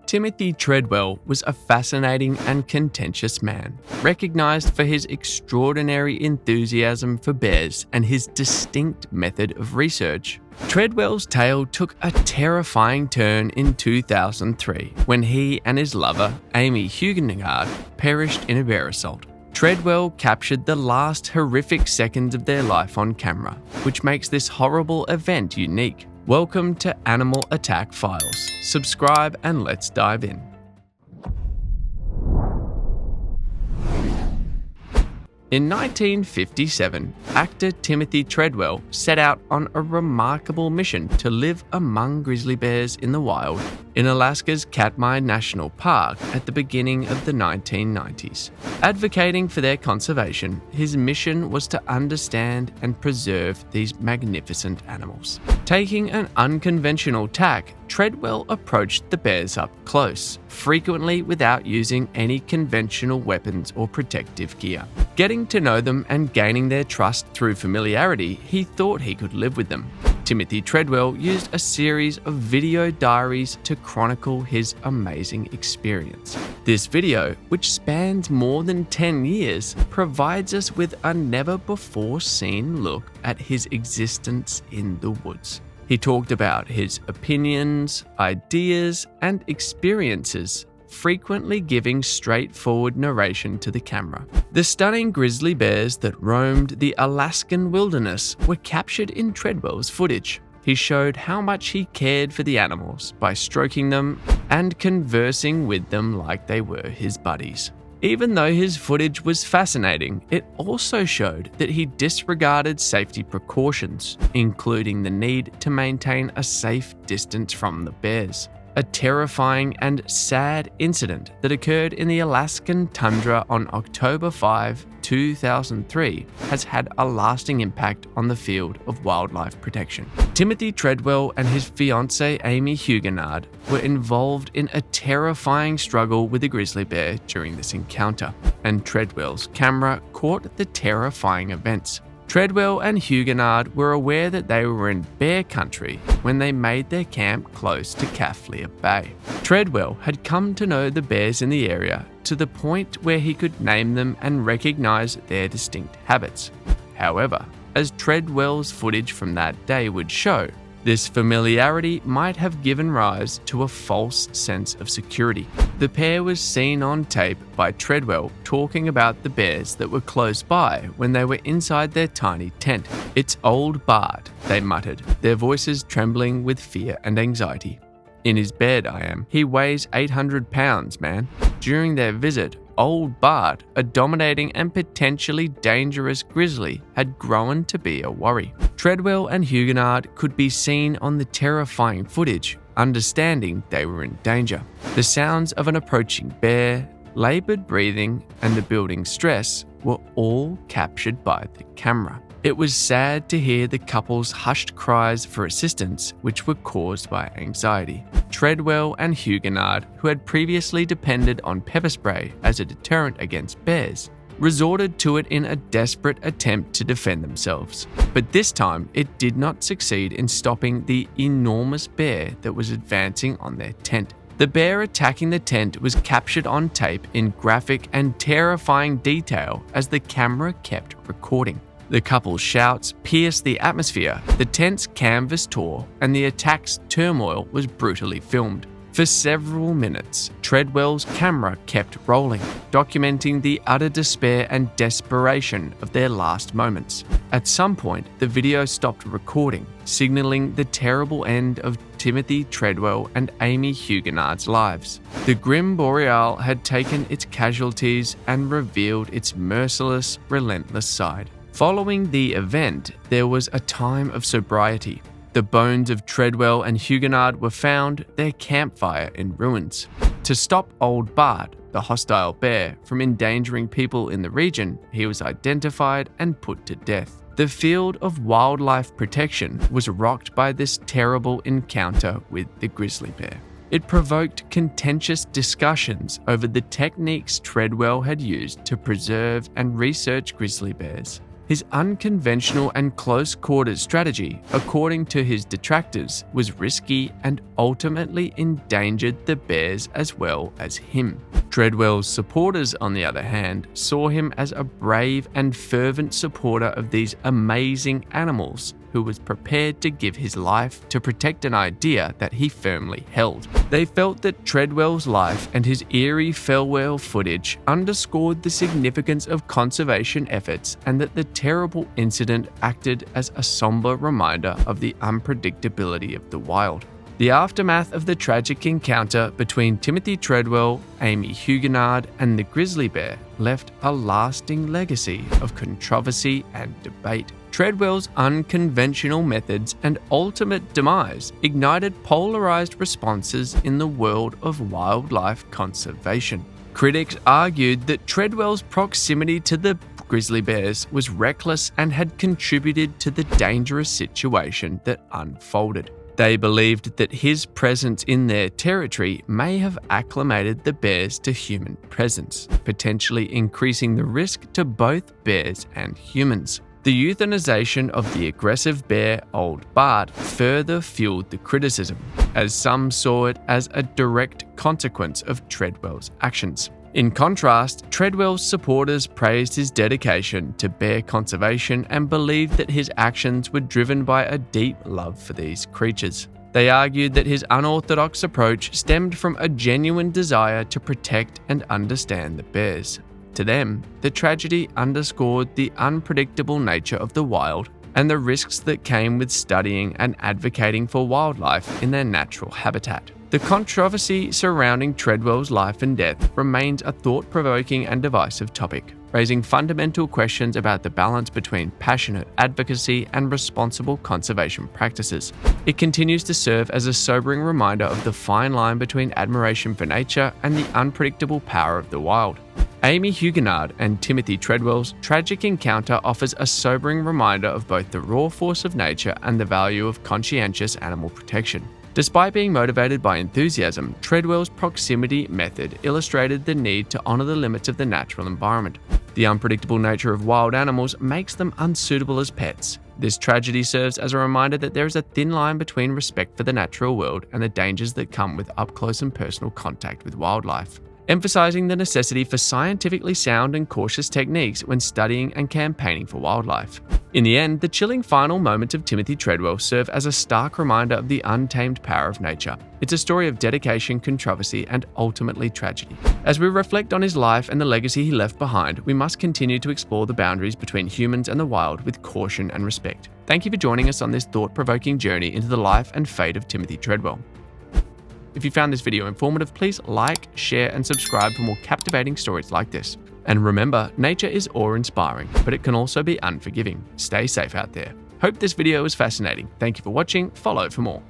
Timothy Treadwell was a fascinating and contentious man, recognized for his extraordinary enthusiasm for bears and his distinct method of research. Treadwell's tale took a terrifying turn in 2003 when he and his lover, Amy Hugenard, perished in a bear assault. Treadwell captured the last horrific seconds of their life on camera, which makes this horrible event unique. Welcome to Animal Attack Files. Subscribe and let's dive in. In 1957, actor Timothy Treadwell set out on a remarkable mission to live among grizzly bears in the wild in Alaska's Katmai National Park at the beginning of the 1990s. Advocating for their conservation, his mission was to understand and preserve these magnificent animals. Taking an unconventional tack, Treadwell approached the bears up close, frequently without using any conventional weapons or protective gear. Getting to know them and gaining their trust through familiarity, he thought he could live with them. Timothy Treadwell used a series of video diaries to chronicle his amazing experience. This video, which spans more than 10 years, provides us with a never-before-seen look at his existence in the woods. He talked about his opinions, ideas, and experiences, frequently giving straightforward narration to the camera. The stunning grizzly bears that roamed the Alaskan wilderness were captured in Treadwell's footage. He showed how much he cared for the animals by stroking them and conversing with them like they were his buddies. Even though his footage was fascinating, it also showed that he disregarded safety precautions, including the need to maintain a safe distance from the bears. A terrifying and sad incident that occurred in the Alaskan tundra on October 5, 2003 has had a lasting impact on the field of wildlife protection. Timothy Treadwell and his fiancée Amy Hugenard were involved in a terrifying struggle with a grizzly bear during this encounter, and Treadwell's camera caught the terrifying events. Treadwell and Hugenard were aware that they were in bear country when they made their camp close to Kaflia Bay. Treadwell had come to know the bears in the area to the point where he could name them and recognize their distinct habits. However, as Treadwell's footage from that day would show, this familiarity might have given rise to a false sense of security. The pair was seen on tape by Treadwell talking about the bears that were close by when they were inside their tiny tent. "It's old Bart," they muttered, their voices trembling with fear and anxiety. "In his bed, I am. He weighs 800 pounds, man." During their visit, old Bart, a dominating and potentially dangerous grizzly, had grown to be a worry. Treadwell and Hugenard could be seen on the terrifying footage, understanding they were in danger. The sounds of an approaching bear, labored breathing, and the building stress were all captured by the camera. It was sad to hear the couple's hushed cries for assistance, which were caused by anxiety. Treadwell and Hugenard, who had previously depended on pepper spray as a deterrent against bears, resorted to it in a desperate attempt to defend themselves. But this time, it did not succeed in stopping the enormous bear that was advancing on their tent. The bear attacking the tent was captured on tape in graphic and terrifying detail as the camera kept recording. The couple's shouts pierced the atmosphere, the tent's canvas tore, and the attack's turmoil was brutally filmed. For several minutes, Treadwell's camera kept rolling, documenting the utter despair and desperation of their last moments. At some point, the video stopped recording, signaling the terrible end of Timothy Treadwell and Amy Hugenard's lives. The grim boreal had taken its casualties and revealed its merciless, relentless side. Following the event, there was a time of sobriety. The bones of Treadwell and Hugenard were found, their campfire in ruins. To stop old Bart, the hostile bear, from endangering people in the region, he was identified and put to death. The field of wildlife protection was rocked by this terrible encounter with the grizzly bear. It provoked contentious discussions over the techniques Treadwell had used to preserve and research grizzly bears. His unconventional and close-quarters strategy, according to his detractors, was risky and ultimately endangered the bears as well as him. Treadwell's supporters, on the other hand, saw him as a brave and fervent supporter of these amazing animals who was prepared to give his life to protect an idea that he firmly held. They felt that Treadwell's life and his eerie farewell footage underscored the significance of conservation efforts and that the terrible incident acted as a somber reminder of the unpredictability of the wild. The aftermath of the tragic encounter between Timothy Treadwell, Amy Huguenard, and the grizzly bear left a lasting legacy of controversy and debate. Treadwell's unconventional methods and ultimate demise ignited polarized responses in the world of wildlife conservation. Critics argued that Treadwell's proximity to the grizzly bears was reckless and had contributed to the dangerous situation that unfolded. They believed that his presence in their territory may have acclimated the bears to human presence, potentially increasing the risk to both bears and humans. The euthanization of the aggressive bear, Old Bart, further fueled the criticism, as some saw it as a direct consequence of Treadwell's actions. In contrast, Treadwell's supporters praised his dedication to bear conservation and believed that his actions were driven by a deep love for these creatures. They argued that his unorthodox approach stemmed from a genuine desire to protect and understand the bears. To them, the tragedy underscored the unpredictable nature of the wild and the risks that came with studying and advocating for wildlife in their natural habitat. The controversy surrounding Treadwell's life and death remains a thought-provoking and divisive topic, raising fundamental questions about the balance between passionate advocacy and responsible conservation practices. It continues to serve as a sobering reminder of the fine line between admiration for nature and the unpredictable power of the wild. Amy Huguenard and Timothy Treadwell's tragic encounter offers a sobering reminder of both the raw force of nature and the value of conscientious animal protection. Despite being motivated by enthusiasm, Treadwell's proximity method illustrated the need to honor the limits of the natural environment. The unpredictable nature of wild animals makes them unsuitable as pets. This tragedy serves as a reminder that there is a thin line between respect for the natural world and the dangers that come with up-close and personal contact with wildlife, emphasizing the necessity for scientifically sound and cautious techniques when studying and campaigning for wildlife. In the end, the chilling final moments of Timothy Treadwell serve as a stark reminder of the untamed power of nature. It's a story of dedication, controversy, and ultimately tragedy. As we reflect on his life and the legacy he left behind, we must continue to explore the boundaries between humans and the wild with caution and respect. Thank you for joining us on this thought-provoking journey into the life and fate of Timothy Treadwell. If you found this video informative, please like, share, and subscribe for more captivating stories like this. And remember, nature is awe-inspiring, but it can also be unforgiving. Stay safe out there. Hope this video was fascinating. Thank you for watching. Follow for more.